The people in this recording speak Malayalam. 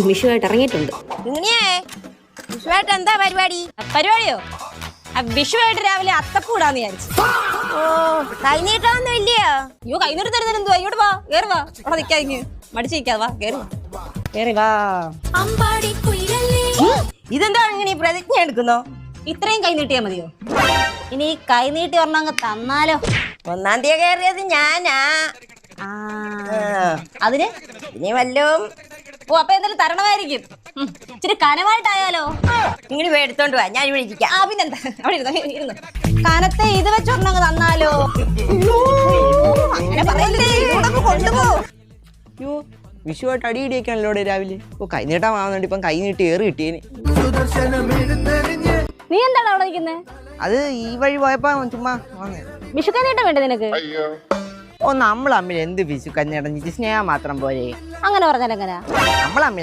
വിഷുവായിട്ട് ഇറങ്ങിയിട്ടുണ്ട്. വിഷുവായിട്ട് എന്താ പരിപാടി? പരിപാടിയോ? വിഷുവായിട്ട് രാവിലെ അത്തപ്പൂടാന്ന് വിചാരിച്ചു. ഓ, കൈനീട്ടമൊന്നും ഇല്ലയോ? അയ്യോ, കൈനീട്ട് തരുന്നതിന് എന്തുവാ? ഇങ്ങോട്ട് വാ, കേറി വാ. അവിടെ നിൽക്കാതെ മടിച്ചു നിൽക്കാതെ വാ, കേറി വാ, കേറി വാ. ഇതെന്താ ഇങ്ങനെ പ്രതിജ്ഞ എടുക്കുന്നോ? ഇത്രയും കൈ നീട്ടിയാ മതിയോ? ഇനി കൈ നീട്ടി ഒരെണ്ണം തന്നാലോ? 1-ാം തീയതി കയറിയത് ഞാനാ. അതിന് ഇനി വല്ലോം ഓ, അപ്പൊ എന്തായാലും തരണമായിരിക്കും. ഇച്ചിരി കനമായിട്ടായാലോ? ഇങ്ങനെ എടുത്തോണ്ട് പോവാ, ഞാൻ ഇവിടെ ഇരിക്കാം. പിന്നെന്താ, അവിടെ ഇരുന്നു. കനത്തെ ഇത് വെച്ചൊരെണ്ണം തന്നാലോ? അങ്ങനെ പറയല്ലേ, കൊണ്ടുപോ. അയ്യോ, വിഷുവായിട്ട് അടിയിടിയൊക്കെയാണല്ലോ രാവിലെ. ഓ, കൈ നീട്ടാൻ വാങ്ങുന്നുണ്ട്. ഇപ്പം കൈ നീട്ടി ഏറ് കിട്ടിയേന്. നീ എന്താണ് അവിടെ നിൽക്കുന്നത്? അത് ഈ വഴി പോയപ്പോ ചുമ്മാ വാങ്ങ. വിഷു കൈനീട്ടം വേണ്ടേ നിനക്ക്? ഓ, നമ്മൾ അമ്മിൽ എന്ത് വിഷു കഞ്ഞിടഞ്ഞിട്ട് സ്നേഹം മാത്രം പോരെ. അങ്ങനെ പറഞ്ഞാൽ എങ്ങനെയാ? നമ്മളമ്മിൽ